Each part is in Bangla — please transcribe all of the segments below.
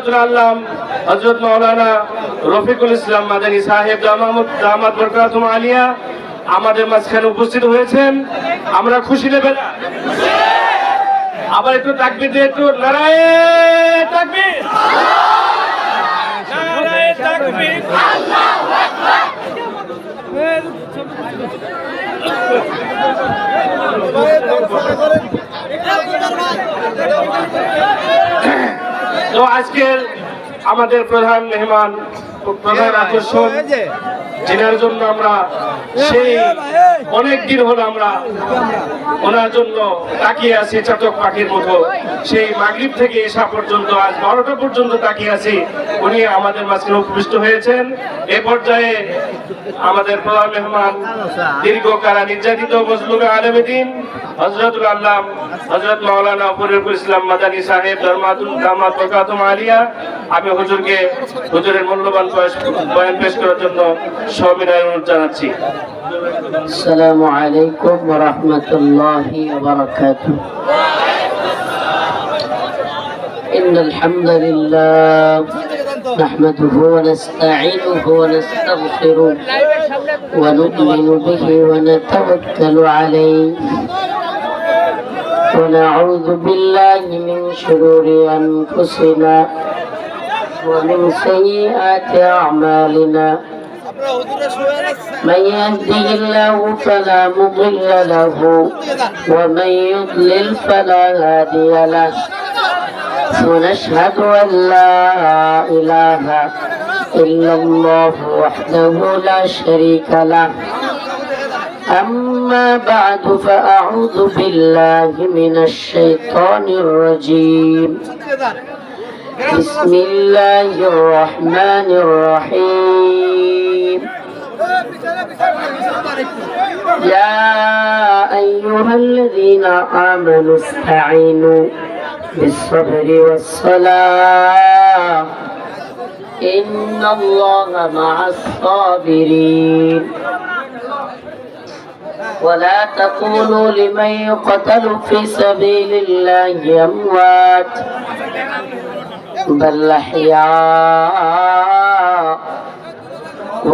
হযরতুল আল্লাম হযরত মাওলানা রফিকুল ইসলাম মাদানী সাহেব দামাত বরকাতুম আলিয়া আমাদের মাঝখানে উপস্থিত হয়েছেন। আমরা খুশি নেবে না, আবার একটু তাকবীর দিয়ে একটু নারায়ে তাকবীর, নারায়ে তাকবীর, আল্লাহু আকবার। তো আজকের আমাদের প্রধান মেহমান, প্রধান আকর্ষণ, যেনার জন্য আমরা সেই অনেক দিন হলো আমরা ওনার জন্য তাকিয়ে আছি চাতক পাখির মতো। সেই মাগরিব থেকে এসা পর্যন্ত আজ 12টা পর্যন্ত তাকিয়ে আছি। উনি আমাদের মাঝখানে উপবিষ্ট হয়েছেন। এ পর্যায়ে আমাদের প্রধান মেহমান, দীর্ঘকাল নির্যাতিত মজলুমে আলেমে দ্বীন হযরতুল আল্লাম হযরত মাওলানা ফরিদুল ইসলাম মাদানী সাহেব দামাত বরকাতুম আলিয়া, আমি হুজুরের মূল্যবান বয়ান পেশ করার জন্য সবিনয় অনুরোধ জানাচ্ছি। আসসালামু আলাইকুম ওয়া রাহমাতুল্লাহি ওয়া বারাকাতুহু। ইন্নাল হামদুলিল্লাহ নাহমাদুহু ওয়া নাস্তাঈনুহু ওয়া নাস্তাগফিরুহু ওয়া নু'মিনু বিহি ওয়া নাতাওয়াক্কালু আলাইহি ওয়া নাউযু বিল্লাহি মিন শুরুরি আনফুসিনা ওয়া মিন সাইয়্যাতি আ'মালিনা। من يهده الله فلا مضل له ومن يضلل فلا هادي له ونشهد أن لا إله إلا الله وحده لا شريك له. أما بعد فأعوذ بالله من الشيطان الرجيم. بسم الله الرحمن الرحيم. يا أيها الذين آمنوا استعينوا بالصبر والصلاة إن الله مع الصابرين. ولا تقولوا لمن يقتل في سبيل الله أموات بل أحياء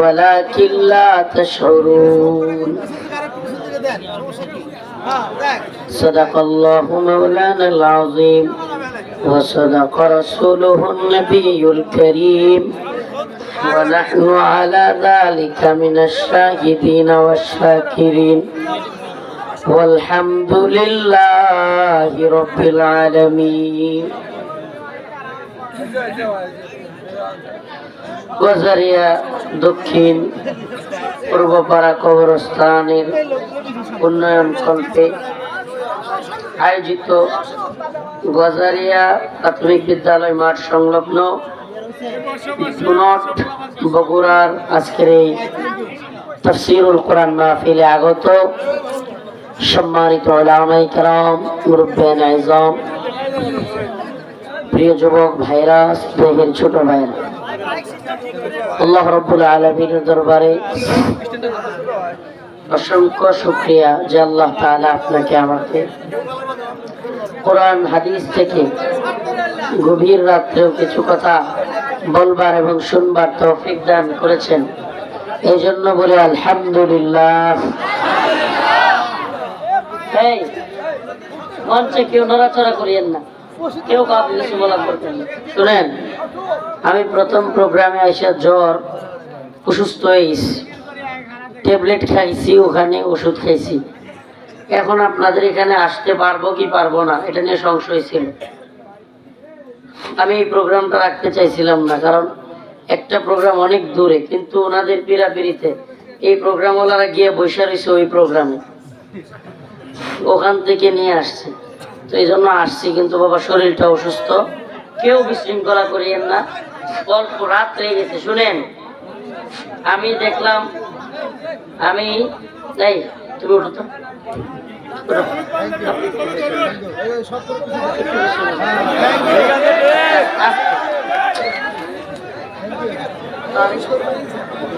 ولكن لا تشعرون. صدق الله مولانا العظيم وصدق رسوله النبي الكريم ونحن على ذلك من الشاهدين والشاكرين والحمد لله رب العالمين. গজারিয়া দক্ষিণ পূর্বপাড়া কবরস্থানের উন্নয়ন কল্পে আয়োজিত গজারিয়া প্রাথমিক বিদ্যালয় মাঠ সংলগ্ন বগুড়ার আজকের এই তাফসীরুল কোরআন মাহফিলে আগত সম্মানিত উলামায়ে কেরাম, মুরব্বিয়ানে আযম, প্রিয় যুবক ভাইরা, স্নেহের ছোট ভাইরা, আল্লাহ রাব্বুল আলামিনের দরবারে অসংখ্য শুকরিয়া যে আল্লাহ তাআলা আপনাকে আমাকে কোরআন হাদিস থেকে গভীর রাত্রেও কিছু কথা বলবার এবং শুনবার তৌফিক দান করেছেন। এই জন্য বলে আলহামদুলিল্লাহ। এই মঞ্চে কেউ নড়াচড়া করিয়েন না, কেউ কাউকে কিছু বলা করতেন না। শুনেন, আমি প্রথম প্রোগ্রামে আইসা জ্বর অসুস্থ হয়েছি, ট্যাবলেট খাইছি, ওখানে ওষুধ খাইছি। এখন আপনাদের এখানে আসতে পারবো কি পারবো না এটা নিয়ে সংশয় ছিল। আমি এই প্রোগ্রামটা রাখতে চাইছিলাম না, কারণ একটা প্রোগ্রাম অনেক দূরে, কিন্তু ওনাদের পিড়াপিড়িতে এই প্রোগ্রামওয়ালারা গিয়ে বসে রয়েছে ওই প্রোগ্রামে, ওখান থেকে নিয়ে আসছে। তো এই জন্য আসছি, কিন্তু বাবা শরীরটা অসুস্থ, কেউ বিশৃঙ্খলা করিয়েন না। অল্প রাত হয়ে গেছে। শুনেন, আমি দেখলাম, আমি এই তুমি উঠো তো,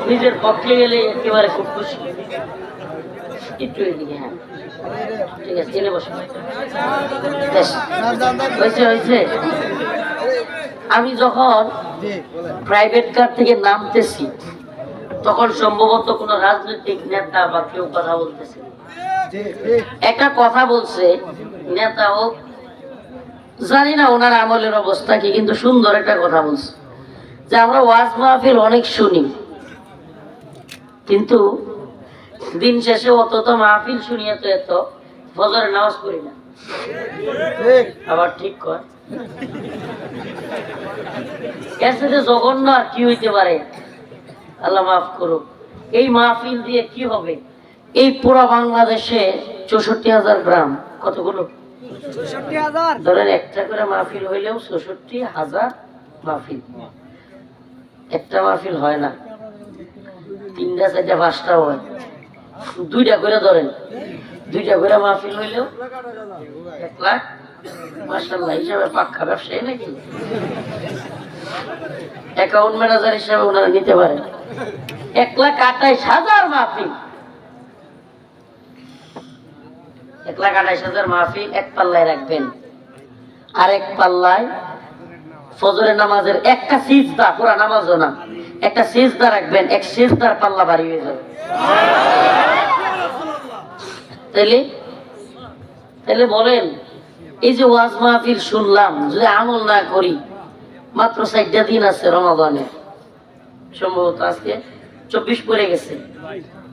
নিজের পক্ষে গেলে একেবারে খুব খুশি। একটু এদিকে, হ্যাঁ ঠিক আছে, এনে বসো। হয়েছে হয়েছে। আমি যখন প্রাইভেট কার থেকে নামতেছি তখন সম্ভবত কোন রাজনৈতিক নেতা বা কেউ কথা বলতেছে, একটা কথা বলছে, নেতা হোক জানি না ওনার আমলের অবস্থা কি, কিন্তু সুন্দর একটা কথা বলছে যে আমরা ওয়াজ মাহফিল অনেক শুনি, কিন্তু দিন শেষে অত মাহফিল শুনিয়ে তো এত ফজরের নামাজ পড়ি না। আবার ঠিক কয়, এর সাথে জঘন্য আর কি হইতে পারে? আল্লাহ মাফ করুক। এই মাহফিল দিয়ে কি হবে? এই পুরো বাংলাদেশে 64,000 গ্রাম, কতগুলো ধরেন একটা করে মাহফিল হইলেও 64,000 মাহফিল। একটা মাহফিল হয় না, 3টা 4টা 5টা হয়, 2টা করে ধরেন, 2টা করে মাহফিল হইলেও 1 লাখ। মাশাআল্লাহ, হিসাবে পাক্কা ব্যবসায়ী নাকি? অ্যাকাউন্ট ম্যানেজার হিসাবে ওনারা নিতে পারেন। 1,28,000 মাহফিল, 1,28,000 মাহফিল এক পাল্লায় রাখবেন, আর এক পাল্লায় ফজরের নামাজের একটা সিজদা, পুরা নামাজও না, একটা সিজদা রাখবেন, এক সিজদার পাল্লা ভারী হয়ে যাবে। তাহলে বলেন, এই যে ওয়াজ মাহফিল শুনলাম, যদি আমল না করি, মাত্র 4টা দিন আছে রমাদানে, সম্ভবত আজকে 24 পড়ে গেছে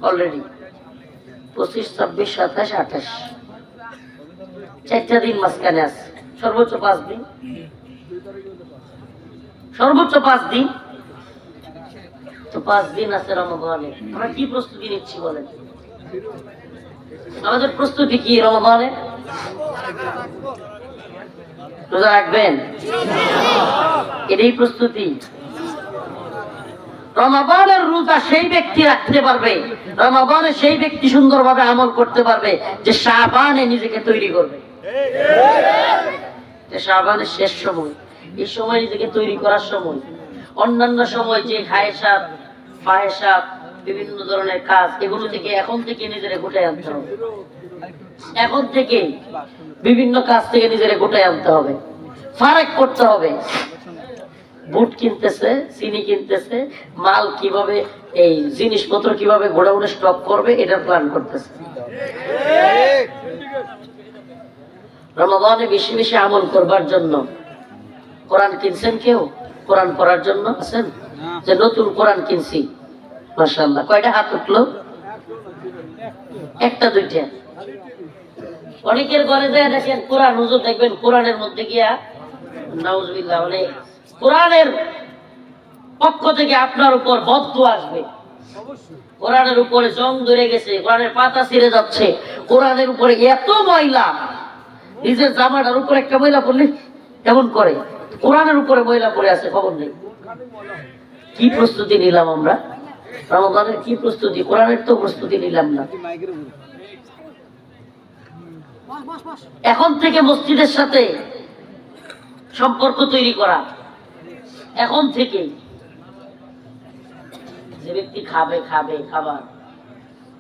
অলরেডি, 25, 26, 27, 28, 4টা দিন মাঝখানে আছে, সর্বোচ্চ 5 দিন, সর্বোচ্চ 5 দিন। তো 5 দিন আছে রমাদানে, আমরা কি প্রস্তুতি নিচ্ছি বলেন? আমাদের প্রস্তুতি কি রমাদানে? রোজা রাখবেন, এটাই প্রস্তুতি। রমাদানের রোজা সেই ব্যক্তি রাখতে পারবে, রমাদানে সেই ব্যক্তি সুন্দরভাবে আমল করতে পারবে যে শাবানে নিজেকে তৈরি করবে। শাবানের শেষ সময়, এই সময় নিজেকে তৈরি করার সময়। অন্যান্য সময় যে খায়সাত, ফাহেসাত, বিভিন্ন ধরনের কাজ, এগুলো থেকে এখন থেকে নিজেরা গোটায় আনতে হবে। এখন থেকে বিভিন্ন কাজ থেকে নিজেরা গোটায় আনতে হবে, ফারাক করতে হবে। বুট কিনতেছে, চিনি কিনতেছে, মাল কিভাবে, এই জিনিসপত্র কিভাবে গোডাউনে স্টক করবে, এটার প্ল্যান করতেছে। রমাদানে বেশি বেশি আমল করবার জন্য কোরআন কিনছেন কেউ? কোরআন পড়ার জন্য আছেন? যে নতুন কোরআন কিনছি, মাশাআল্লাহ, কয়টা হাত উঠলো? 1টা 2টা। অনেকের ঘরে যায় দেখেন কোরআন, হুজুর দেখবেন কোরআনের মধ্যে গিয়া নাউজুবিল্লাহ, মানে কোরআনের পক্ষ থেকে আপনার উপর বদদুয়া আসবে, কোরআনের উপরে জং ধরে গেছে, কোরআনের পাতা ছিঁড়ে যাচ্ছে, কোরআনের উপরে এত ময়লা, নিজের জামাটার উপরে একটা ময়লা পড়লে কেমন করে, কোরআনের উপরে ময়লা পড়ে আছে, খবর নেই। কি প্রস্তুতি নিলাম আমরা রমাদানের? কি প্রস্তুতি? কোরআনের তো প্রস্তুতি নিলাম না। এখন থেকে মসজিদের সাথে সম্পর্ক তৈরি করা, এখন থেকে। যে ব্যক্তি খাবে খাবার,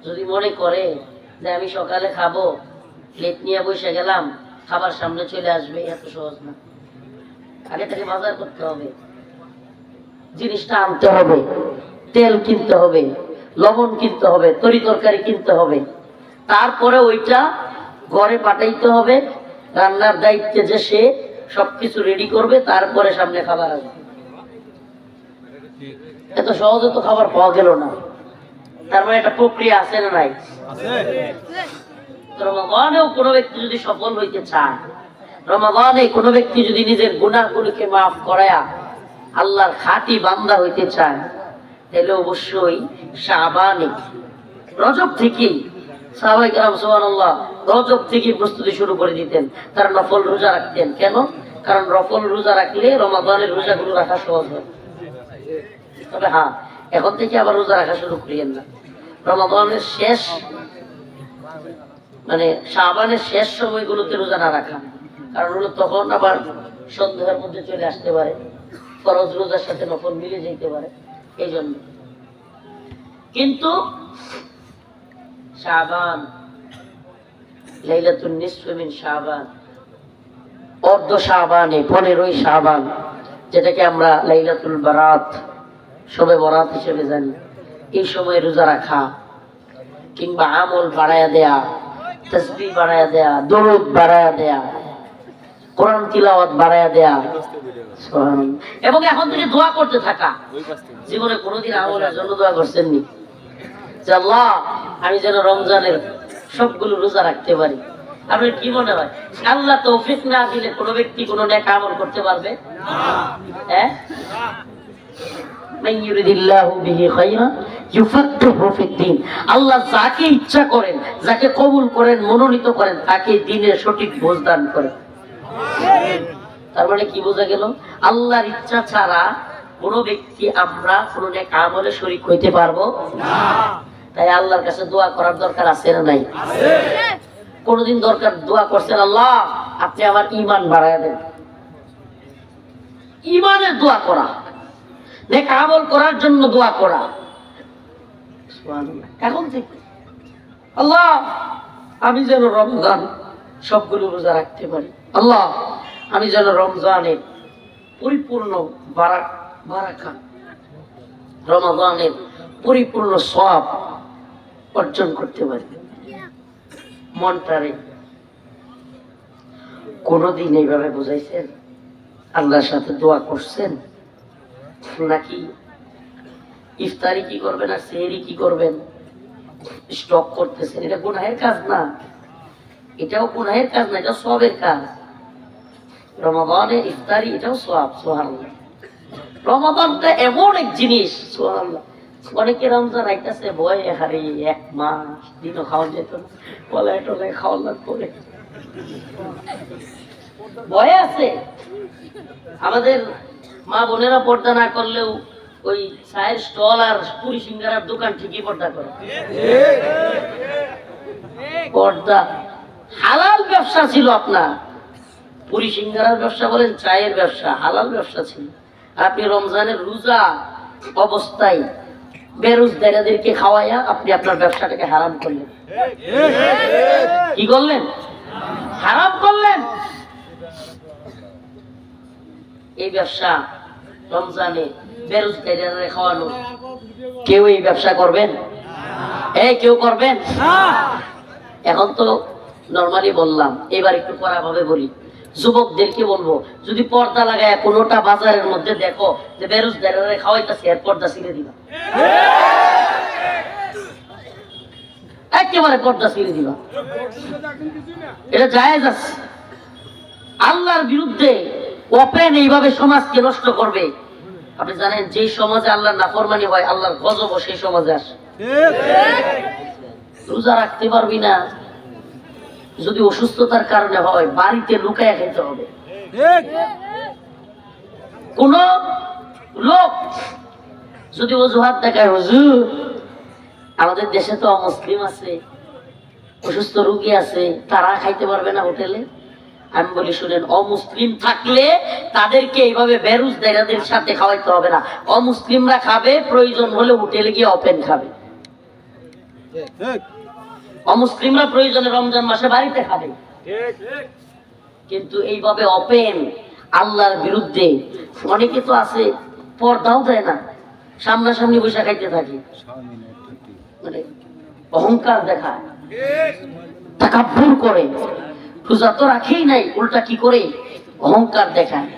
যদি মনে করে যে আমি সকালে খাবো, প্লেট নিয়ে বসে গেলাম, খাবার সামনে চলে আসবে, এত সহজ না। আগে থেকে বাজার করতে হবে, জিনিসটা আনতে হবে, তেল কিনতে হবে, লবণ কিনতে হবে, তরি তরকারি কিনতে হবে, তারপরে ওইটা ঘরে পাঠাইতে হবে। রান্নার দায়িত্বে যে সে সবকিছু রেডি করবে, তারপরে সামনে খাবার আসবে। এত সহজে তো খাবার পাওয়া গেল না, তার মানে একটা প্রক্রিয়া আছে না নাই? রমাদানেও কোনো ব্যক্তি যদি সফল হইতে চায়, রমাদানে কোনো ব্যক্তি যদি নিজের গুনাহগুলোকে মাফ করায়া আল্লাহর খাঁটি বান্দা হইতে চায়, তাহলে অবশ্যই শাবানে, রজব থেকেই সাহাবায়ে কেরাম সুবহানাল্লাহ রজব থেকে প্রস্তুতি শুরু করে দিতেন। তারা নফল রোজা রাখতেন। কেন? কারণ নফল রোজা রাখলে রমাদানের রোজাগুলো রাখা সহজ হয়। তবে হ্যাঁ, এখন থেকে আবার রোজা রাখা শুরু করিয়েন না। রমাদানের শেষ, মানে শাবানের শেষ সময়গুলোতে রোজা না রাখা, কারণ হলো তখন আবার সন্ধ্যার মধ্যে চলে আসতে পারে, ফরজ রোজার সাথে নফল মিলে যেতে পারে, এই জন্য। কিন্তু শাবান, লাইলাতুন নিসফ মিন শাবান, অর্ধ শাবানে, 15ই শাবান, যেটাকে আমরা লাইলাতুল বারাত, শবে বরাত হিসেবে জানি, এই সময় রোজা রাখা কিংবা আমল বাড়ায়া দেয়া, তাসবিহ বাড়ায়া দেয়া, দরুদ বাড়ায়া দেয়া, কোরআন তিলাওয়াত বাড়ায়া দেয়া, সুবহানাল্লাহ। এবং এখন থেকে দোয়া করতে থাকা। জীবনে কোনোদিন আমলের জন্য দোয়া করছেন নি যে আল্লাহ আমি যেন রমজানের সবগুলো রোজা রাখতে পারি? আপনার কি মনে হয় আল্লাহ তৌফিক না দিলে কোনো ব্যক্তি কোনো নেক আমল করতে পারবে? হ্যাঁ, মান ইউরিদিল্লাহু বিহি খায়রান ইউফাক্কিহু ফিদ্দীন। আল্লাহ যাকে ইচ্ছা করেন, যাকে কবুল করেন, মনোনীত করেন, তাকে দ্বীনের সঠিক বুঝ দান করেন। তার মানে কি বোঝা গেল? আল্লাহর ইচ্ছা ছাড়া কোনো ব্যক্তি আমরা কোনো নেক আমলে শরীক হইতে পারবো না। তাই আল্লাহর কাছে দোয়া করার দরকার আছে না নাই? কোনদিন দরকার দোয়া করছেন আল্লাহ আপনি আমার ঈমান বাড়ায় দেন? ঈমানের দোয়া করা, নেক আমল করার জন্য দোয়া করা। সুবহানাল্লাহ। এখন থেকে আল্লাহ আমি যেন রমজান সবগুলো রোজা রাখতে পারি, আল্লাহ আমি যেন রমজানের পরিপূর্ণ বারাকা, রমজানের পরিপূর্ণ সওয়াব অর্জন করতে পারি। মনটারে কোনদিন এইভাবে বুঝাইছেন? আল্লাহর সাথে দোয়া করছেন? নাকি ইফতারি কি করবেন আর সেহরি কি করবেন স্টক করতেছেন? এটা গুনাহের কাজ না, এটাও গুনাহের কাজ না, এটা সওয়াবের কাজ। রমাদানে ইফতারি এটাও সওয়াব। সুবহানাল্লাহ। রমাদানটা এমন এক জিনিস, সুবহানাল্লাহ। অনেকে রমজান আইতাছে ভয়, হারে এক মাস দিনও খাওয়া যেত না, বলায় টলায় খাওয়া লাগবে, ভয় আছে। আমাদের মা বোনেরা পর্দা না করলেও ওই চায়ের স্টল আর পুরি সিঙ্গারার দোকান ঠিকই পর্দা করে। পর্দা হালাল ব্যবসা ছিল আপনার, পুরি সিঙ্গারার ব্যবসা বলেন, চায়ের ব্যবসা হালাল ব্যবসা ছিল। আপনি রমজানের রোজা অবস্থায় বেরোজগারদেরকে খাওয়াইয়া আপনি আপনার ব্যবসাটাকে হারাম করলেন। কি করলেন? হারাম করলেন। এই ব্যবসা রমজানে বেরোজগারদের খাওয়ানো, কেউ এই ব্যবসা করবেন? এই কেউ করবেন? এখন তো নরমালি বললাম, এবার একটু কড়া ভাবে বলি। যুবকদেরকে বলবো, যদি পর্দা লাগায় কোনোটা বাজারের মধ্যে দেখো যে বেরোজগাররা খাওয়াইতেছে, এর পর্দা ছিঁড়ে দিবা, একেবারে পর্দা ছিঁড়ে দিবা। এটা জায়েজ আছে। আল্লাহর বিরুদ্ধে ওপেন এইভাবে সমাজকে নষ্ট করবে। আপনি জানেন যে সমাজে আল্লাহর নাফরমানি হয়, আল্লাহর গজব সেই সমাজে আসে। রোজা রাখতে পারবি না, যদি অসুস্থতার কারণে হয় বাড়িতে লুকায় খেতে হবে। কোন লোক যদি অজুহাত দেখায়, হুজুর আমাদের দেশে তো অমুসলিম আছে, অসুস্থ রোগী আছে, তারা খাইতে পারবে না হোটেলে। আমি বলি শুনেন, অমুসলিম থাকলে তাদেরকে এইভাবে বেরোজগারদের সাথে খাওয়াইতে হবে না। অমুসলিমরা খাবে, প্রয়োজন হলে হোটেলে গিয়ে ওপেন খাবে। অমুসলিমরা প্রয়োজনে রমজান মাসে বাড়িতে খাবে, কিন্তু এইভাবে ওপেন আল্লাহর বিরুদ্ধে। অনেকে তো আছে পর্দাও দেয় না, সামনাসামনি বসে খাইতে থাকে, মানে অহংকার দেখায়, তাকাব্বুর করে। রোজা তো রাখেই নাই, উল্টা কি করে অহংকার দেখায়।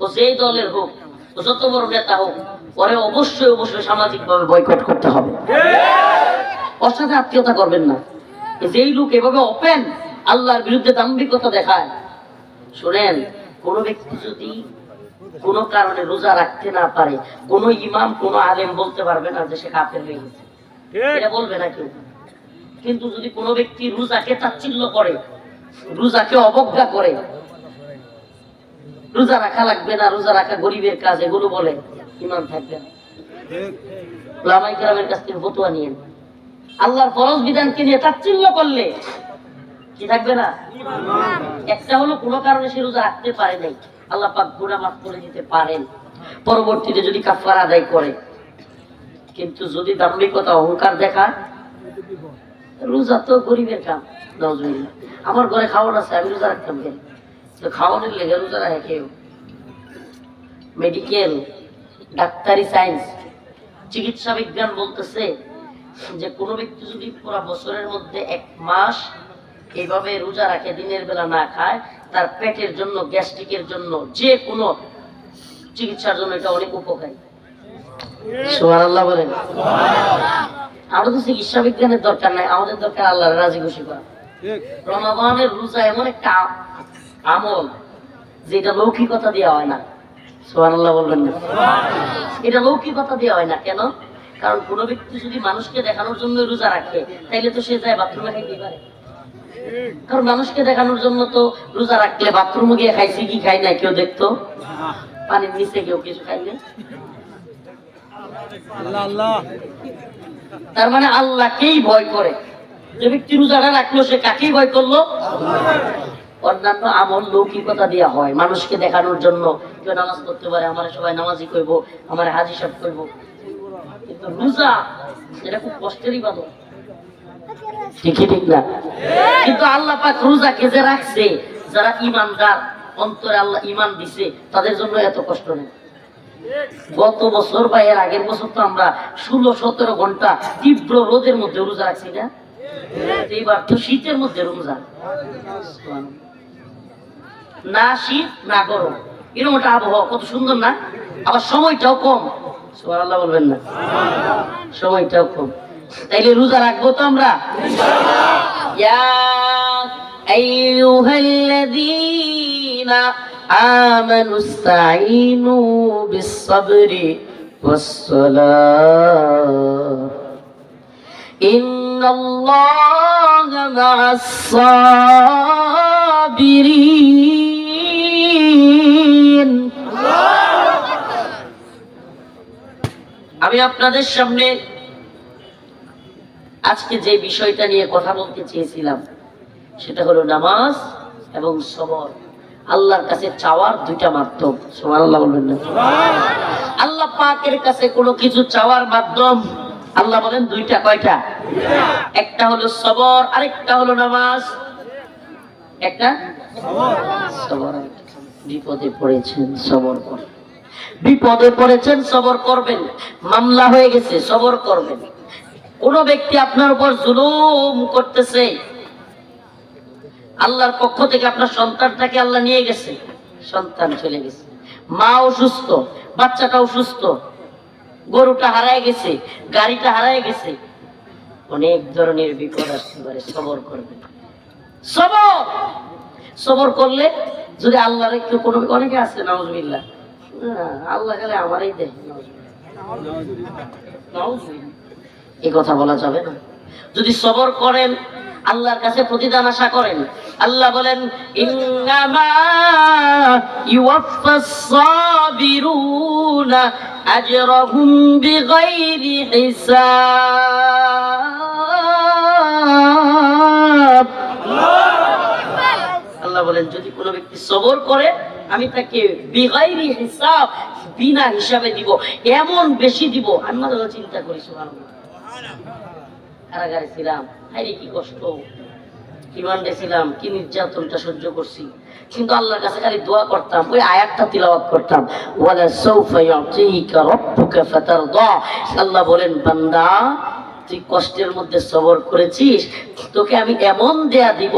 ও যেই দলের হোক, ও যত বড় নেতা হোক, পরে অবশ্যই অবশ্যই সামাজিক ভাবে বয়কট করতে হবে। ওর সাথে আত্মীয়তা করবেন না। যেই লোক এভাবে ওপেন আল্লাহর বিরুদ্ধে দাম্ভিকতা দেখায়, শুনেন, কোন ব্যক্তি যদি কোন কারণে রোজা রাখতে না পারে, কোন ইমাম কোন আলেম বলতে পারবে না যে সে কাফের হয়ে গেছে, এটা বলবে না কেউ। কিন্তু যদি কোনো ব্যক্তি রোজাকে তাচ্ছিল্য করে, রোজাকে অবজ্ঞা করে, রোজা রাখা লাগবে না, রোজা রাখা গরিবের কাজ, এগুলো বলে, ইমাম থাকবে না। উলামায়ে কেরামের কাছ থেকে ফতোয়া নিয়েন। আল্লাহর ফরজ বিধানকে নিয়ে তাচ্ছিল্য করলে কি থাকবে না? একটা হলো কোনো কারণে সে রোজা রাখতে পারে নাই, আল্লাহ পাক গুনাহ মাফ করে দিতে পারেন পরবর্তীতে যদি কাফারা আদায় করে। কিন্তু যদি দাম্ভিকতা অহংকার দেখায়, রোজা তো গরিবের কাম। নাউজুবিল্লাহ। আমার ঘরে খাওয়ান আছে, আমি রোজা রাখতাম কেন? তো খাওয়ানোর লেগে রোজা রাখে কেউ? মেডিকেল, ডাক্তারি সায়েন্স, চিকিৎসা বিজ্ঞান বলতেছে যে কোনো ব্যক্তি যদি পুরো বছরের মধ্যে 1 মাস এইভাবে রোজা রাখে, দিনের বেলা না খায়, তার পেটের জন্য, গ্যাস্ট্রিকের জন্য, যে কোনো চিকিৎসার জন্য এটা অনেক উপকারী। সুবহানাল্লাহ বলেন। আমরা তো চিকিৎসা বিজ্ঞানের দরকার নাই, আমাদের দরকার আল্লাহর রাজি খুশি করা। রমাদানের রোজা এমন একটা আমল যেটা লৌকিকতা দেওয়া হয় না। সুবহানাল্লাহ বলবেন না? এটা লৌকিকতা দেওয়া হয় না। কেন? কারণ কোন ব্যক্তি যদি মানুষকে দেখানোর জন্য রোজা রাখে, তাইলে তো সে যায় বাথরুমে খাইতে পারে। কারণ মানুষকে দেখানোর জন্য তো রোজা রাখলে বাথরুমে গিয়ে খাইছি কি খাই না কেউ দেখতো, পানির নিচে কেউ কিছু খাইলে। তার মানে আল্লাহকেই ভয় করে। যে ব্যক্তি রোজাটা রাখলো সে কাকেই ভয় করলো? অন্যান্য আমল লৌকিকতা দেওয়া হয় মানুষকে দেখানোর জন্য। কেউ নামাজ পড়তে পারে, আমার সবাই নামাজি করব, আমার হাজি সব করব। কিন্তু রোজা এটা খুব কষ্টের ইবাদত, ঠিকই ঠিক না? কিন্তু আল্লাহ পাক রোজাকে যে রাখছে, যারা ঈমানদার, অন্তরে আল্লাহ ঈমান দিছে, তাদের জন্য এত কষ্ট নেই। গত বছর বা এর আগের বছর তো আমরা 16-17 ঘন্টা তীব্র রোদের মধ্যে রোজা রাখছি না? এইবার তো শীতের মধ্যে রমজান, না শীত না গরম, এরকম একটা আবহাওয়া, কত সুন্দর না? আবার সময়টাও কম। সুবহানাল্লাহ বলবেন না? সময়টাও কম। তাইলে রোজা রাখবো তো আমরা? ইয়া আইয়ুহাল্লাযীনা আমানু ইসতাঈনু বিস-সাবরি ওয়াস-সালাহ ইন্নাল্লাহা মা'আস-সাবিরিন। আমি আপনাদের সামনে আজকে যে বিষয়টা নিয়ে কথা বলতে চেয়েছিলাম সেটা হলো নামাজ এবং সবর। আল্লাহর কাছে চাওয়ার দুইটা মাধ্যম। সুবহানাল্লাহ বলবেন না? আল্লাহ পাকের কাছে কোনো কিছু চাওয়ার মাধ্যম আল্লাহ বলেন দুইটা। কয়টা? একটা হলো সবর, আরেকটা হলো নামাজ। একটা সবর। বিপদে পড়েছেন সবর করবেন, বিপদে পড়েছেন সবর করবেন, মামলা হয়ে গেছে সবর করবেন। কোন ব্যক্তি আপনার উপর জুলুম করতেছে, আল্লাহর পক্ষ থেকে আপনার সন্তানটাকে আল্লাহ নিয়ে গেছে, সন্তান চলে গেছে, মা অসুস্থ, বাচ্চাটা অসুস্থ, গরুটা হারায় গেছে, গাড়িটা হারায় গেছে, অনেক ধরনের বিপদ আসতে পারে। সবর করবেন। সবর সবর করলে যদি আল্লাহর একটু কোনো, অনেকে আছে নাউজুবিল্লাহ, আল্লাহ গেলে আমারই দেয়, এই কথা বলা যাবে না। যদি সবর করেন, আল্লাহর কাছে প্রতিদান আশা করেন, আল্লাহ বলেন ইন্নামা ইউওয়াফাস সাবিরুনা আজরাহুম বিগাইরি হিসাব। আল্লাহ বলেন যদি কোনো ব্যক্তি সবর করে আমি তাকে বিগাইরি হিসাব, বিনা হিসাবে দিব, এমন বেশি দিব। আমি মাঝে মাঝে চিন্তা করি, সুবহানাল্লাহ, কারাগারে ছিলাম, আরে কি কষ্ট, রিমান্ডে ছিলাম, কি নির্যাতনটা সহ্য করছি, কিন্তু আল্লাহর কাছে খালি দোয়া করতাম, ওই আয়াতটা তিলাওয়াত করতাম, ওয়ালা সাউফা ইউতিকা রাব্বুকা ফাতারদা। আল্লাহ বলেন বান্দা তুই কষ্টের মধ্যে সবর করেছিস, তোকে আমি এমন দেয়া দিব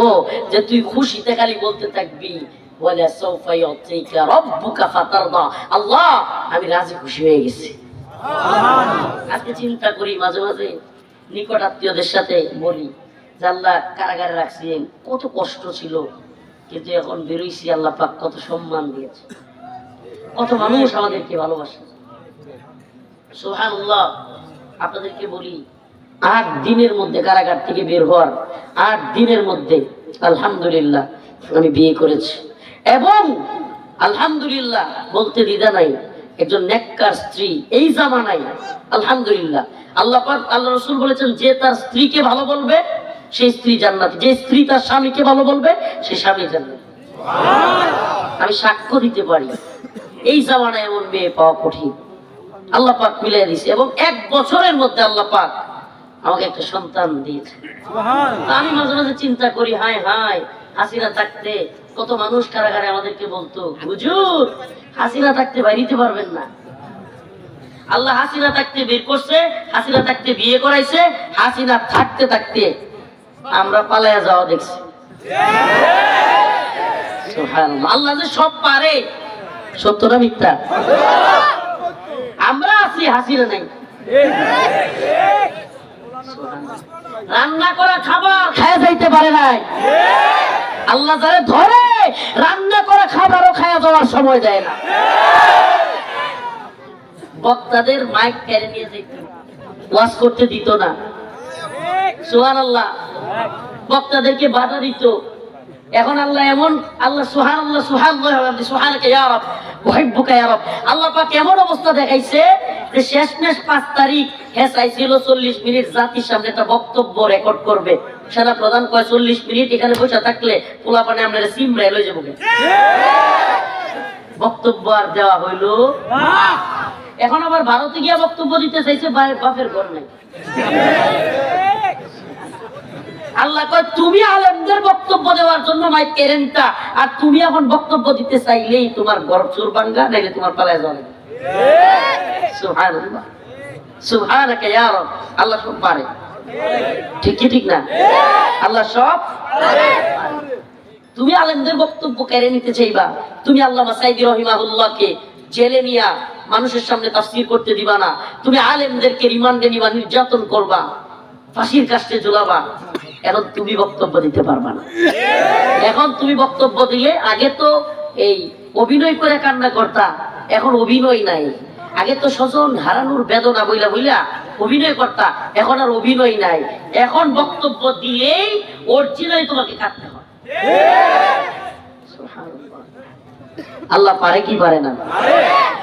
যে তুই খুশিতে খালি বলতে থাকবি ওয়ালা সাউফা ইউতিকা রাব্বুকা ফাতারদা, আল্লাহ আমি রাজি খুশি হয়ে গেছি। আজকে চিন্তা করি মাঝে মাঝে, নিকট আত্মীয়দের সাথে বলি যে আল্লাহ কারাগারে রাখছেন, কত কষ্ট ছিল, কিন্তু এখন বেরোইছি, আল্লাহ পাক কত সম্মান দিয়েছে, কত মানুষ আমাদেরকে ভালোবাসে। সুবহানাল্লাহ। আপনাদেরকে বলি 8 দিনের মধ্যে কারাগার থেকে বের হওয়ার 8 দিনের মধ্যে আলহামদুলিল্লাহ আমি বিয়ে করেছি, এবং আলহামদুলিল্লাহ বলতে দ্বিধা নাই, একজন নেককার স্ত্রী এই জামানায় আলহামদুলিল্লাহ। আল্লাহ পাক, আল্লাহ রাসূল বলেছেন যে তার স্ত্রীকে ভালো বলবে সেই স্ত্রী জান্নাতি, যে স্ত্রী তার স্বামীকে ভালো বলবে সেই স্বামী জান্নাতি। আমি সাক্ষ্য দিতে পারি এই জামানায় এমন মেয়ে পাওয়া কঠিন, আল্লাহ পাক মিলিয়ে দিয়েছে, এবং 1 বছরের মধ্যে আল্লাহ পাক আমাকে একটা সন্তান দিয়েছে। আমি মাঝে মাঝে চিন্তা করি, হায় হায় হাসিনা থাকতে কত মানুষ কারাগারে আমাদেরকে বলতো, হুজুর হাসিনা থাকতে বাইরিতে পারবেন না। আল্লাহ হাসিনা থাকতে বের করছে, হাসিনা থাকতে বিয়ে করাইছে, হাসিনা থাকতে থাকতে আমরা পালায়া যাওয়া দেখছি। সুবহানাল্লাহ। আল্লাহ যে সব পারে, সত্য না মিথ্যা? আমরা আছি, হাসিনা নাই। রান্না করা খাবার খায়া যাইতে পারে নাই। আল্লাহ যারে ধরে রান্না করা খাবারও খায়া যাওয়ার সময় দেয় না। বক্তাদের মাইক কেড়ে নিয়ে যেত, ওয়াজ করতে দিত না। সুবহানাল্লাহ। বক্তাদেরকে বাধা দিত। এখন আল্লাহ এমন, আল্লাহ সুবহানাল্লাহ সুবহানাল্লাহ সুবহানাকা ইয়া রাব উহিব্বুকা ইয়া রাব, আল্লাহ পাক এমন অবস্থা দেখাইছে যে শেষমেশ 5 তারিখ চাইছিল 40 মিনিট জাতির সামনে একটা বক্তব্য রেকর্ড করবে। সেনা প্রধান কয় 40 মিনিট এখানে বসে থাকলে পোলাপানে আমরা সিমরাই লই যাবো। বক্তব্য আর দেওয়া হইল। এখন আবার ভারতে গিয়া বক্তব্য দিতে চাইছে, বাপের ঘর নাই। আল্লাহ কয় তুমি আলেমদের বক্তব্য দেওয়ার জন্য মাইক কেড়ে নিতা, আর তুমি এখন বক্তব্য দিতে চাইলেই তোমার গর্ব চোর ভাঙ্গা, নাইলে তোমার পালায় যাবে। সুবহানাল্লাহ। সুবহানাকা ইয়া রাব। আল্লাহ সব পারে, ঠিক কি ঠিক না? আল্লাহ সব পারে। তুমি আলেমদের বক্তব্য কেড়ে নিতে চাইবা, তুমি আল্লামা সাইদি রহিমাহুল্লাহকে জেলে নিয়া মানুষের সামনে তাফসীর করতে দিবা না, তুমি আলেমদেরকে রিমান্ডে নিবা, নির্যাতন করবা, ফাঁসির কাস্টে ঝুলাবা। এখন তুমি বক্তব্য দিতে পারবা না। এখন তুমি বক্তব্য দিলে, আগে তো এই অভিনয় করে কান্না করতা, এখন অভিনয় নাই। আগে তো স্বজন হারানোর বেদনা বইলা বইলা অভিনয় করতা, এখন আর অভিনয় নাই। এখন বক্তব্য দিলেই অরিজিনালি তোমাকে কাঁদতে হয়। আল্লাহ পারে কি পারে না?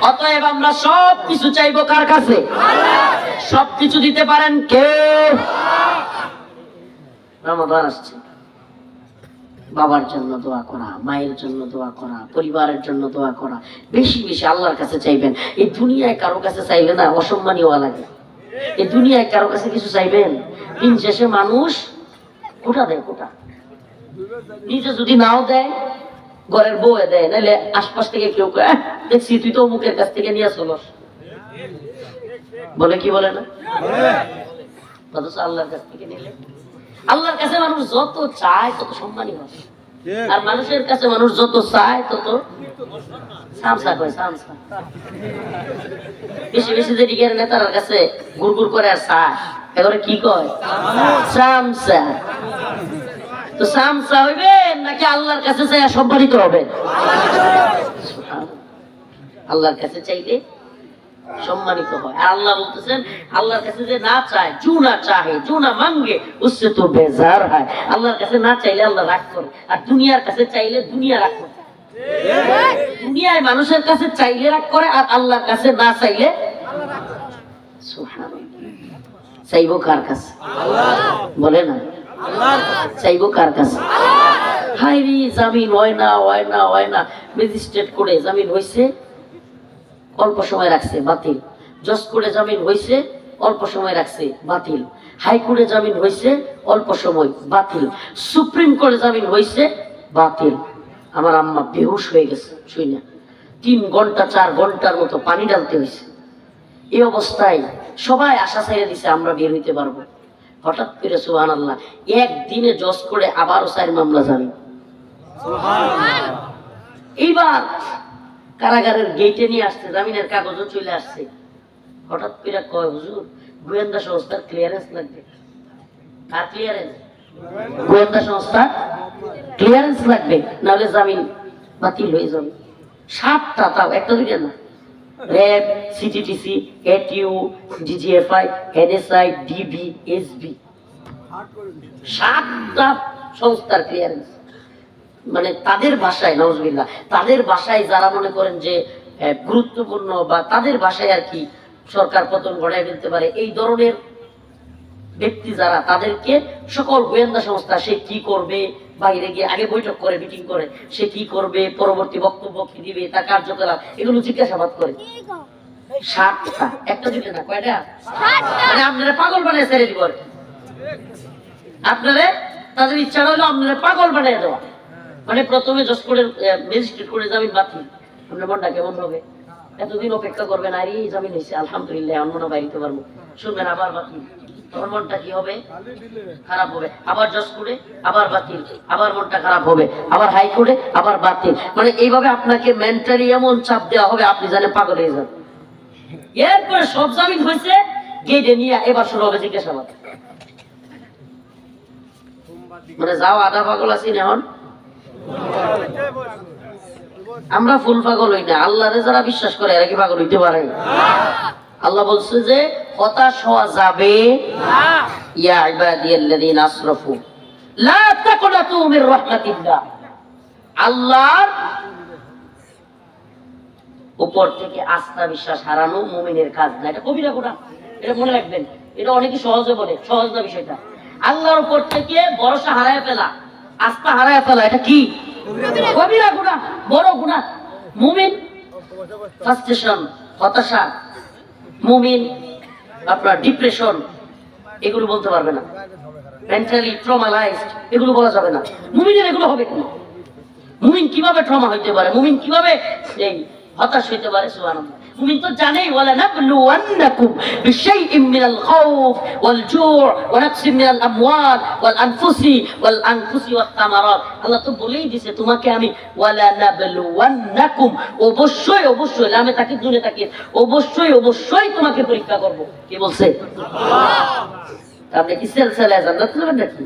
অতএব আমরা সব কিছু চাইবো কার কাছে? সবকিছু দিতে পারেন কে? রমাদান আসছে, বাবার জন্য দোয়া করা, মায়ের জন্য দোয়া করা, পরিবারের জন্য দোয়া করা, বেশি বেশি আল্লাহর কাছে চাইবেন। এই দুনিয়ায় কারো কাছে চাইলে না অসম্মানী হওয়া লাগে। এই দুনিয়ায় কারো কাছে কিছু চাইবেন, দিন শেষে মানুষ কোটা দেয়, কোটা নিজে যদি নাও দেয়, ঘরের বউ দেয়, নাহলে আশপাশ থেকে কেউ দেখছি তুই তো অমুকের কাছ থেকে নিয়ে চলস, বলে কি বলে না? অথচ আল্লাহর কাছ থেকে নিলে, আল্লাহর কাছে মানুষ যত চায় তত সম্মানী হয়, আর মানুষের কাছে মানুষ যত চায় তত সামসা কয়। সামসা বেশি বেশি যে দিকের নেতার কাছে গুড়গুড় করে আর চায়, এবারে কি কয়? সামসা। তো সামসা হইবেন নাকি আল্লাহর কাছে চাই সম্মানিত হবেন? আল্লাহর কাছে চাইলে সম্মানিত হয়। আর আল্লাহ বলতেছেন, আল্লাহর কাছে যে না চায়, জু না চাহে জু না মাঙ্গে উসসে তো বেজার হয়। আল্লাহর কাছে না চাইলে আল্লাহ রাগ করে, আর দুনিয়ার কাছে চাইলে দুনিয়া রাগ করে। দুনিয়ায় মানুষের কাছে চাইলে রাগ করে, আর আল্লাহর কাছে না চাইলে সুবহানাল্লাহ। চাইবো কার কাছে? বলে না, চাইবো কার কাছে? হাইরি জামিন হয় না, হয় না, হয় না। ম্যাজিস্ট্রেট করে জামিন হয়েছে, অল্প সময় রাখছে, বাতিল। জজ করে জামিন হয়েছে, অল্প সময় রাখছে, বাতিল। হাইকোর্টে জামিন হয়েছে, অল্প সময়, বাতিল। সুপ্রিম কোর্টে জামিন হয়েছে, বাতিল। আমার আম্মা বেহুশ হয়ে গেছে শুই না, 3 ঘন্টা 4 ঘন্টার মতো পানি ঢালতে হয়েছে। এই অবস্থায় সবাই আশা ছেড়ে দিছে আমরা বের হইতে পারবো। হঠাৎ করে সুবহানাল্লাহ একদিনে জজ করে আবারও 4 মামলা জামিন। এইবার কারাগারের গেটে নিয়ে আসছে, জামিনের কাগজও চলে আসছে। হঠাৎ করে কয়, হুজুর গোয়েন্দা সংস্থার ক্লিয়ারেন্স লাগবে। আর ক্লিয়ারেন্স? গোয়েন্দা সংস্থা ক্লিয়ারেন্স লাগবে, নাহলে জামিন বাতিল হয়ে যাবে। 7টা, তাও একটা দুইটা না, RAB, CTTC, ATU, DGFI, NSI, DB, SB, 7টা সংস্থার ক্লিয়ারেন্স। মানে তাদের ভাষায়, নাউজুবিল্লাহ, তাদের ভাষায় যারা মনে করেন যে গুরুত্বপূর্ণ, বা তাদের ভাষায় আর কি সরকার পতন ঘটায় ফেলতে পারে, এই ধরনের ব্যক্তি যারা, তাদেরকে সকল গোয়েন্দা সংস্থা সে কি করবে, বাইরে গিয়ে আগে বৈঠক করে, মিটিং করে, সে কি করবে, পরবর্তী বক্তব্য কি দিবে, তার কার্যকলাপ, এগুলো জিজ্ঞাসাবাদ করে। 7টা, একটা দিলে না, কয়টা? মানে আপনারা পাগল বানিয়ে ছেড়ে দিব, আপনারা তাদের ইচ্ছা হলো আপনারা পাগল বানিয়ে দেওয়া। মানে প্রথমে জজ কোর্টের ম্যাজিস্ট্রেট কোর্টে জামিন বাতিল, আপনার মনটা কেমন হবে? এতদিন অপেক্ষা করবেন, আর এই জামিন হয়েছে আলহামদুলিল্লাহ, আমি মনে বাইরে পারবো, শুনবেন আবার বাতিল, তখন মনটা কি হবে? খারাপ হবে। আবার জজ কোর্টে আবার বাতিল, আবার মনটা খারাপ হবে, আবার হাইকোর্টে আবার বাতিল। মানে এইভাবে আপনাকে মেন্টালি এমন চাপ দেওয়া হবে, আপনি জানেন পাগল হয়ে যান। এরপরে সব জামিন হয়েছে, গেটে নিয়ে এবার শুরু হবে জিজ্ঞাসাবাদ। মানে যাও আধা পাগল আছি এখন। আমরা ফুল পাগল হই না, আল্লাহরে যারা বিশ্বাস করে এরা কি পাগল হইতে পারে? আল্লাহ বলছে যে হতাশ হওয়া যাবে না। ইয়া ইবাদিয়াল্লাযীনা আসরাফু লা তাকনাতু মির রাহমাতিল্লাহ। আল্লাহর উপর থেকে আস্থা বিশ্বাস হারানো মুমিনের কাজ না। এটা কবিরা গুনাহ, এটা মনে রাখবেন। এটা অনেকে সহজে বলে, সহজ না বিষয়টা। আল্লাহর উপর থেকে ভরসা হারায় ফেলা, আস্থা হারায় ফেলা, এটা কি? কবিরা গুনাহ, বড় গুনাহ। মুমিন ফ্রাস্ট্রেশন, হতাশা, মুমিন আপনার ডিপ্রেশন, এগুলো বলতে পারবে না। মেন্টালি ট্রমালাইজড, এগুলো বলা যাবে না। মুমিনের এগুলো হবে কেন? মুমিন কিভাবে ট্রমা হইতে পারে? মুমিন কিভাবে এই হতাশ হইতে পারে? সুবহানাল্লাহ। মুমিন তো জানেই, ওয়ালা নাবলুওয়ান্নাকুম বিশাইইম মিনাল খাউফ ওয়াল জু' ওয়া নাকসিম মিনাল আমওয়াল ওয়াল আনফুসি ওয়াত তামারাত। আল্লাহ তো বলেই দিয়েছে তোমাকে আমি ওয়ালা নাবলুওয়ান্নাকুম, অবশ্যই অবশ্যই, লামে তাকিদ নুনে তাকিদ, অবশ্যই অবশ্যই তোমাকে পরীক্ষা করব। কি বলছে? আপনি কি সেলসেলায় জান্নাত নেবেন নাকি?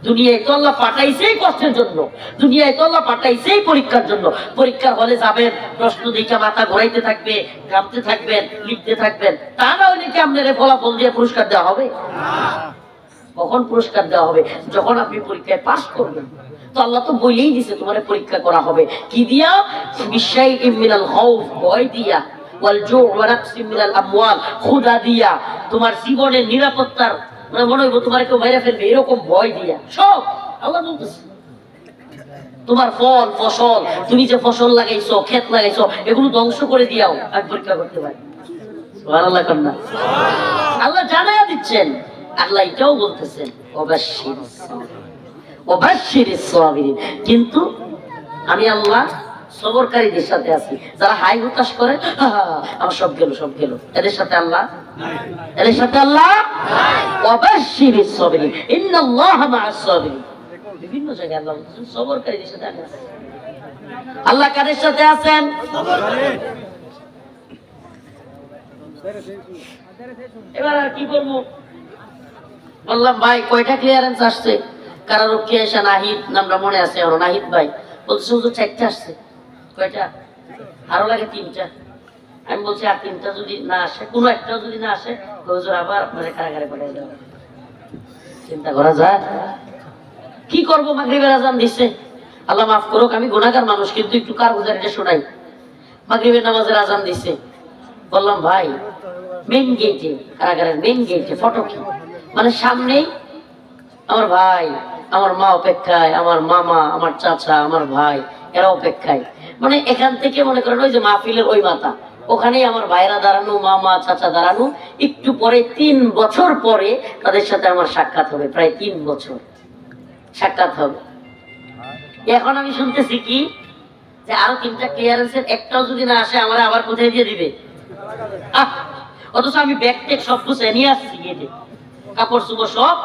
দুনিয়ায় তো আল্লাহ পাঠাইছেই কষ্টের জন্য, দুনিয়ায় তো আল্লাহ পাঠাইছেই পরীক্ষার জন্য। পরীক্ষার হলে যাবেন, প্রশ্ন দেখে মাথা ঘোরাইতে থাকবে, কাঁপতে থাকবেন, লিখতে থাকবেন। তা না হলে কি আপনার ফলাফল দিয়ে পুরস্কার দেওয়া হবে? কখন পুরস্কার দেওয়া হবে? যখন আপনি পরীক্ষায় পাস করবেন। তো আল্লাহ তো বলেই দিছে তোমার পরীক্ষা করা হবে কি দিয়া? বিশাইইম মিনাল খাউফ, ভয় দিয়া, ওয়াল জু' ওয়া নাকসিম মিনাল আমওয়াল, ক্ষুধা দিয়া, তোমার জীবনের নিরাপত্তার মনে হইব তোমার কেউ মেরে ফেলবে এরকম ভয় দিয়া, সব আল্লাহ বলতেছে। তোমার ফল ফসল, তুমি যে ফসল লাগাইছো, ক্ষেত লাগাইছো, এগুলো ধ্বংস করে দিয়াও আমি পরীক্ষা করতে পারি। সুবহানাল্লাহ কন্যা। আল্লাহ জানাইয়া দিচ্ছেন। আল্লাহ এটাও বলতেছেন ওয়াবাশশিরিস সাবিরিন, কিন্তু আমি আল্লাহ সবরকারীদের সাথে আছি। যারা হাই হতাশ করে আমার সব গেল সব গেল, এদের সাথে আল্লাহ, এদের সাথে আল্লাহ ওয়াবাশশিরিস সাবিরিন ইন্নাল্লাহা মা'আস সাবিরিন। বিভিন্ন জায়গায় আল্লাহ বলছেন সবরকারীদের সাথে আমি আছি। আল্লাহ কাদের সাথে আছেন? এবার আর কি বলবো? বললাম ভাই কয়টা ক্লিয়ারেন্স আসছে? কারারক্ষী এসে নাহিদ নামটা মনে আছে, নাহিদ ভাই বলছে শুধু 4টা আসছে। কয়টা? আরো লাগে 3টা। আমি বলছি আর 3টা যদি না আসে, কোনো একটাও যদি না আসে, হুজুর আবার আপনারা কারাগারে পাঠিয়ে দেবেন। চিন্তা করা যায়? কি করবো? মাগরিবের আজান দিচ্ছে, আল্লাহ মাফ করুক, আমি গুনাহগার মানুষ, কিন্তু একটু কারগুজারিটা শোনাই। মাগরিবের নামাজের আজান দিচ্ছে। বললাম ভাই মেইন গেটে, কারাগারের মেইন গেটে ফটকে, মানে সামনেই আমার ভাই, আমার মা অপেক্ষায়, আমার মামা, আমার চাচা, আমার ভাই, এরা অপেক্ষায়। মানে এখান থেকে মনে করেন ওই যে মাহফিলের ওই মাথা, ওখানেই আমার ভাইরা দাঁড়ানো, মামা চাচা দাঁড়ানো। একটু পরে 3 বছর পরে তাদের সাথে আমার সাক্ষাৎ হবে, প্রায় 3 বছর সাক্ষাৎ হবে। এখন আমি শুনতেছি কি যে আরো 3টা ক্লিয়ারেন্সের একটাও যদি না আসে আমার আবার কোথায় দিয়ে দিবে? অথচ আমি ব্যাগ টেক সব গুছিয়ে নিয়ে আসছি, গেটে কাপড় চোপড় সব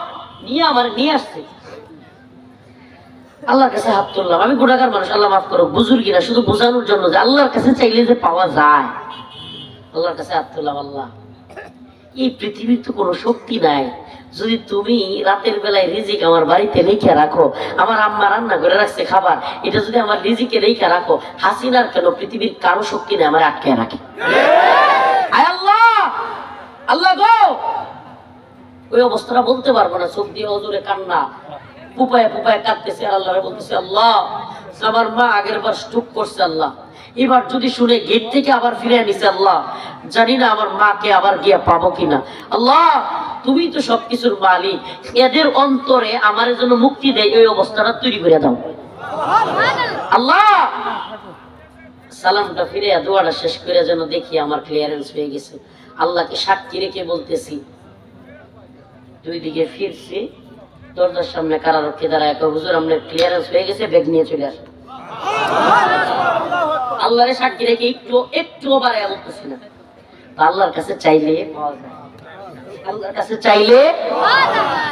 নিয়ে আমার নিয়ে আসছে। আল্লাহর কাছে হাত তুললাম, আমি গুনাহগার মানুষ, আল্লাহ মাফ করো, বুজুর্গি না, শুধু বোঝানোর জন্য যে আল্লাহর কাছে চাইলে যে পাওয়া যায়। আল্লাহর কাছে হাত তুললাম, আল্লাহ এই পৃথিবীর তো কোনো শক্তি নাই, যদি তুমি রাতের বেলায় রিজিক আমার বাড়িতে রেখে রাখো, আমার আম্মা রান্না করে রাখছে খাবার, এটা যদি আমার রিজিকে রেখে রাখো, হাসিনার কেন পৃথিবীর কারো শক্তি নেই আমার আটকে রাখে। আয় আল্লাহ, আল্লাহ গো, ওই অবস্থাটা বলতে পারবো না, চোখ দিয়ে অজুরে কান্না, পুপায় পুপায় কাঁদতেছে, আর আল্লাহ বলতেছে আল্লাহ আমার মা আগের বার স্ট্রোক করছে, আল্লাহ এবার যদি শুনে গেট থেকে আবার ফিরে নিছে, আল্লাহ জানি না আমার মাকে আবার গিয়ে পাবো কিনা। আল্লাহ তুমি তো সবকিছুর মালিক, এদের অন্তরে আমার জন্য মুক্তি দেয়, ওই অবস্থাটা তৈরি করে দাও আল্লাহ। সালামটা ফিরে দোয়াটা শেষ করে যেন দেখি আমার ক্লিয়ারেন্স হয়ে গেছে। আল্লাহকে সাক্ষী রেখে বলতেছি, 2 দিকে ফিরছি, দরজার সামনে কারারক্ষী দাঁড়ায়, হুজুর আপনার ক্লিয়ারেন্স হয়ে গেছে, ব্যাগ নিয়ে চলে আসেন। আল্লাহরে সাক্ষী রেখে একটুও বাড়ায় বলতেছি না। আল্লাহর কাছে চাইলে পাওয়া যায়, আল্লাহর কাছে চাইলে,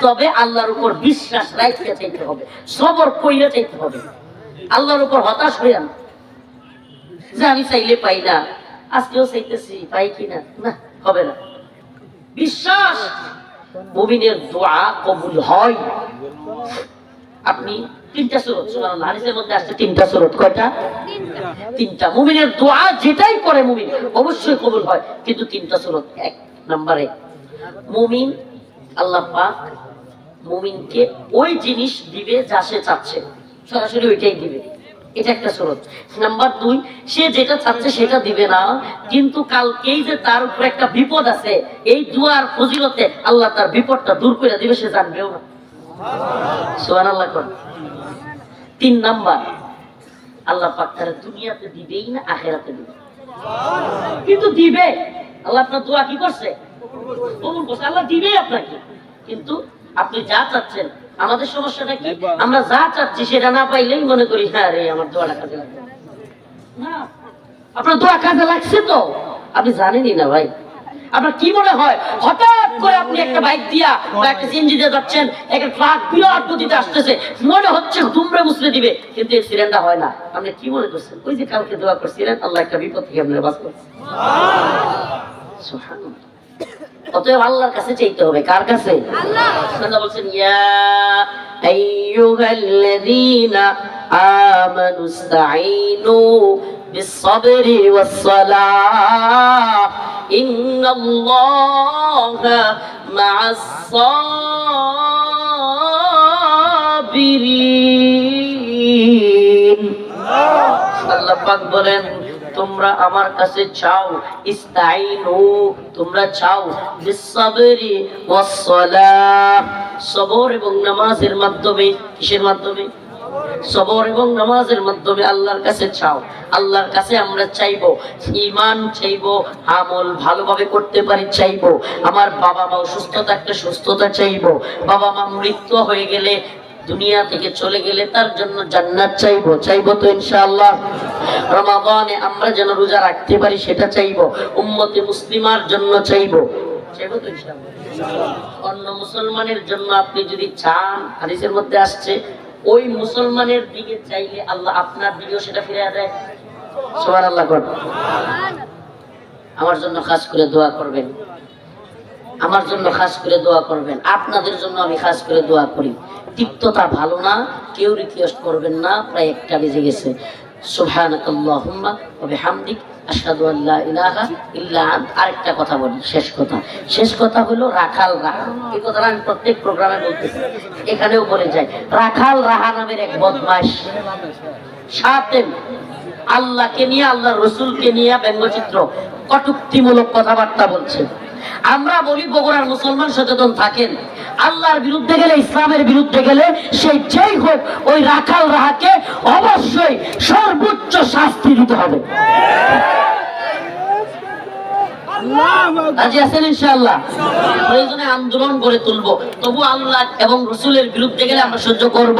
তবে আল্লাহর উপর বিশ্বাস রাখতে চাইতে হবে, সবর কইরা চাইতে হবে। আল্লাহর উপর হতাশ হইয়া না যে আমি চাইলে পাই না, আজকেও চাইতেছি পাই কিনা, না, হবে না। বিশ্বাস, মুমিনের দোয়া কবুল হয়। আপনি তিনটা সূরত, সুবহানাল্লাহ, হাদিসের মধ্যে আসছে তিনটা সূরত। কয়টা? তিনটা। মুমিনের দোয়া যেটাই করে মুমিন অবশ্যই কবুল হয়, কিন্তু তিনটা সূরত। এক নম্বরে মুমিন, আল্লাহ পাক মুমিনকে ওই জিনিস দিবে যা সে চাচ্ছে, সরাসরি ওইটাই দিবে, এটা একটা সূরত। নাম্বার 2, সে যেটা চাচ্ছে সেটা দিবে না, কিন্তু কালকেই যে তার উপর একটা বিপদ আছে, এই দুয়ার ফজিলতে আল্লাহ তার বিপদটা দূর করে দিবে, সে জানবেও না। সুবহানাল্লাহ। 3 নাম্বার, আল্লাহ পাক তার দুনিয়াতে দিবেই না, আখিরাতে দিবে, কিন্তু দিবে। আল্লাহ আপনার দোয়া কি করছে? কবুল করছে। আল্লাহ দিবে আপনাকে, কিন্তু আপনি যা চাচ্ছেন। আমাদের সমস্যাটা কি? আমরা যা চাচ্ছি সেটা না পাইলেই মনে করি হ্যাঁ রে আমার দোয়াটা কাজে লাগবে না। আপনার দোয়া কাজে লাগছে তো আপনি জানেনই না ভাই। আপনার কি মনে হয় হঠাৎ করে আপনি একটা বাইক দিয়া বা একটা সিএনজি দিয়ে যাচ্ছেন, একটা ট্রাক বিরাট গতিতে আসতেছে, মনে হচ্ছে দুমড়ে মুচড়ে দিবে, কিন্তু এই সিলিন্ডার হয় না। আপনি কি মনে করছেন? ওই যে কালকে দোয়া করছিলেন, আল্লাহ একটা বিপদ থেকে আপনার বাঁচাবে। সুবহানাল্লাহ। অতএব আল্লাহর কাছে চাইতে হবে। কার কাছে? আল্লাহ বলছেন, ইয়া আইয়ুহাল্লাযীনা আমানুস্তাঈনু বিস-সাবরি ওয়াস-সালাহ ইন্নাল্লাহা মা'আস-সাবিরিন। আল্লাহ পাক বলেন, তোমরা আমার কাছে চাও, ইস্তাইনু, তোমরা চাও, বিস-সাবরি ওয়াস-সালাহ, সবর এবং নামাজের মাধ্যমে। কিসের মাধ্যমে? সবর এবং নামাজের মাধ্যমে আল্লাহর কাছে চাও। আল্লাহর কাছে আমরা চাইবো ঈমান, চাইবো আমল ভালোভাবে করতে পারি, চাইবো আমার বাবা মা সুস্থ থাকতে সুস্থতা, চাইবো বাবা মা মৃত্যু হয়ে গেলে, দুনিয়া থেকে চলে গেলে তার জন্য জান্নাত চাইবো। চাইবো তো ইনশাআল্লাহ? রমাদানে আমরা যেন রোজা রাখতে পারি সেটা চাইবো। উম্মতে মুসলিমার জন্য চাইবো, চাইবো তো ইনশাআল্লাহ? অন্য মুসলমানের জন্য আপনি যদি চান, হাদিসের মধ্যে আসছে, ওই মুসলমানের দিকে চাইলে আল্লাহ আপনার দিকেও সেটা ফিরিয়ে দেয়। সুবহানাল্লাহ। আমার জন্য খাস করে দোয়া করবেন, আমার জন্য খাস করে দোয়া করবেন, আপনাদের জন্য আমি খাস করে দোয়া করি। তিক্ততা ভালো না, কেউ রিকোয়েস্ট করবেন না, প্রায় 1টা বেজে গেছে। সুবহানাকাল্লাহুম্মা ওয়া বিহামদিক আশহাদু আল্লা ইলাহা ইল্লা আনতা। আরেকটা কথা বলি, শেষ কথা হলো রাখাল রাহা। এই কথাটা আমি প্রত্যেক প্রোগ্রামে বলতেছি, এখানেও বলে যাই। রাখাল রাহা নামের এক বদমাশ শাতেম আল্লাহকে নিয়ে, আল্লাহর রাসূলকে নিয়ে ব্যঙ্গচিত্র, কটূক্তিমূলক কথাবার্তা বলছে। আমরা বলি বগুড়ার মুসলমান সচেতন থাকেন, আল্লাহর বিরুদ্ধে গেলে, ইসলামের বিরুদ্ধে গেলে সে যেই হোক, ওই রাখাল রাহাকে অবশ্যই সর্বোচ্চ শাস্তি দিতে হবে। রাজি আছেন ইনশাআল্লাহ? প্রয়োজনে আন্দোলন করে তুলবো, তবু আল্লাহ এবং রাসূলের বিরুদ্ধে গেলে আমরা সহ্য করব।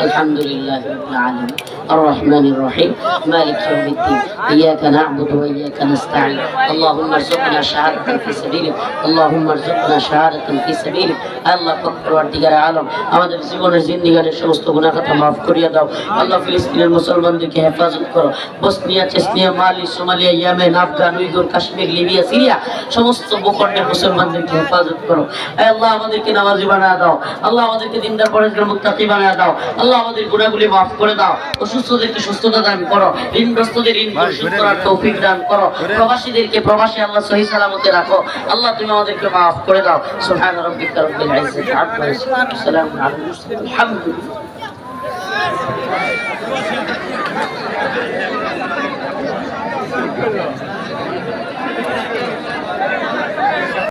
আলহামদুলিল্লাহি রাব্বিল আলামিন الرحمن الرحيم مالك يوم الدين إياك نعبد وإياك نستعين اللهم ارزقنا شهادة في سبيلك اللهم ارزقنا شهادة في سبيلك আল্লাহ পাক পরওয়ারদিগার আলম আমাদের জীবনের জিন্দেগির সমস্ত গুনাহ খাতা maaf করিয়ে দাও। আল্লাহ ফিলিস্তিনের মুসলমানদেরকে হেফাজত করো। Bosnia, Chechnya, Mali, Somalia, Yemen, Afghan, Uyghur, Kashmir, Libya, Syria সমস্ত ভূখণ্ডের মুসলমানদেরকে হেফাজত করো। আল্লাহ আমাদেরকে নামাজি বানায় দাও। আল্লাহ আমাদেরকে দিনদার পরেজগার মুত্তাকি বানায় দাও। আল্লাহ আমাদের গুনাহগুলি maaf করে দাও। অসুস্থদেরকে সুস্থতা দান করো, ঋণগ্রস্তদের ঋণ পরিশোধ করার তৌফিক দান করো, প্রবাসীদেরকে প্রবাসী আল্লাহ সহি সালামতে রাখো। আল্লাহ তুমি আমাদেরকে maaf করে দাও। সুবহান রাব্বিকা রাব্বিল ইজ্জাতি আম্মা ইয়াসিফুন, সালামুন আলাল মুরসালিন, আলহামদুলিল্লাহ।